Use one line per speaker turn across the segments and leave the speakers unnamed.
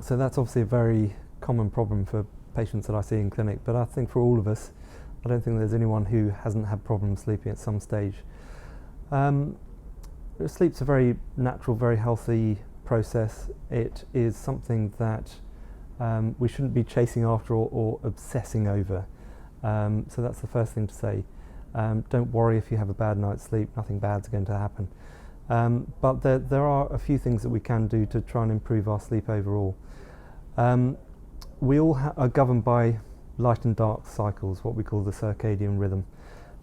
So that's obviously a very common problem for patients that I see in clinic, but I think for all of us, I don't think there's anyone who hasn't had problems sleeping at some stage. Sleep's a very natural, very healthy process. It is something that we shouldn't be chasing after or obsessing over. So that's the first thing to say. Don't worry if you have a bad night's sleep, nothing bad's going to happen. But there are a few things that we can do to try and improve our sleep overall. We all are governed by light and dark cycles, what we call the circadian rhythm.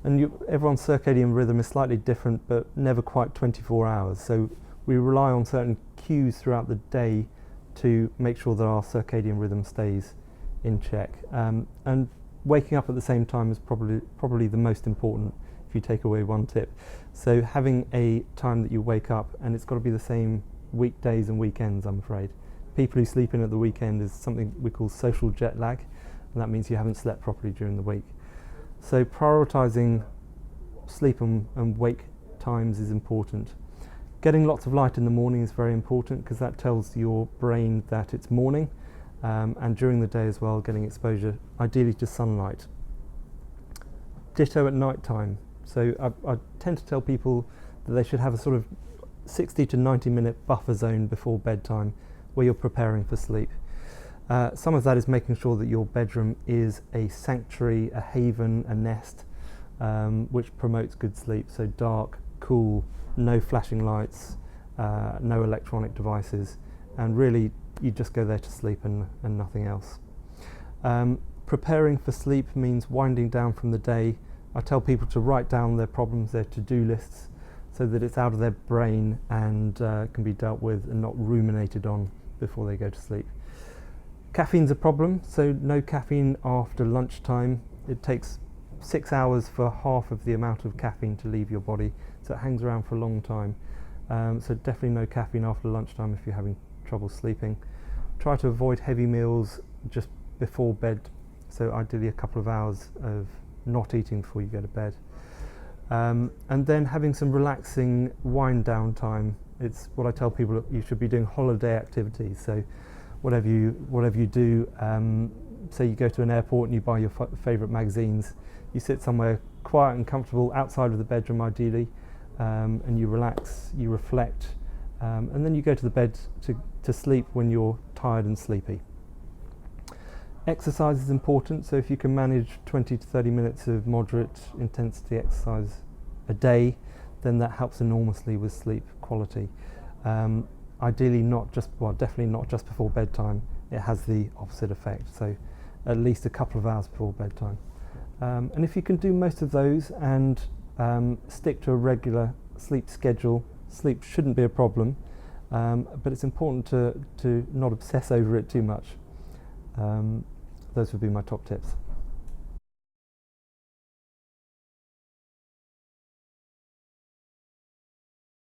And everyone's circadian rhythm is slightly different, but never quite 24 hours. So we rely on certain cues throughout the day to make sure that our circadian rhythm stays in check. And waking up at the same time is probably the most important if you take away one tip. So having a time that you wake up, and it's got to be the same weekdays and weekends, I'm afraid. People who sleep in at the weekend is something we call social jet lag, and that means you haven't slept properly during the week. So prioritising sleep and wake times is important. Getting lots of light in the morning is very important because that tells your brain that it's morning, and during the day as well, getting exposure ideally to sunlight. Ditto at night time. So I tend to tell people that they should have a sort of 60 to 90 minute buffer zone before bedtime where you're preparing for sleep. Some of that is making sure that your bedroom is a sanctuary, a haven, a nest, which promotes good sleep. So dark, cool, no flashing lights, no electronic devices, and really you just go there to sleep and nothing else. Preparing for sleep means winding down from the day. I tell people to write down their problems, their to-do lists, so that it's out of their brain and can be dealt with and not ruminated on before they go to sleep. Caffeine's a problem, so no caffeine after lunchtime. It takes 6 hours for half of the amount of caffeine to leave your body, so it hangs around for a long time. So definitely no caffeine after lunchtime if you're having trouble sleeping. Try to avoid heavy meals just before bed, so ideally a couple of hours of not eating before you go to bed. And then having some relaxing wind down time. It's what I tell people, you should be doing holiday activities. So whatever you do, say you go to an airport and you buy your favourite magazines, you sit somewhere quiet and comfortable outside of the bedroom ideally, and you relax, you reflect, and then you go to the bed to sleep when you're tired and sleepy. Exercise is important, so if you can manage 20 to 30 minutes of moderate intensity exercise a day, then that helps enormously with sleep quality. Ideally definitely not just before bedtime. It has the opposite effect, so at least a couple of hours before bedtime. And if you can do most of those and stick to a regular sleep schedule, sleep shouldn't be a problem, but it's important to not obsess over it too much. Those would be my top tips.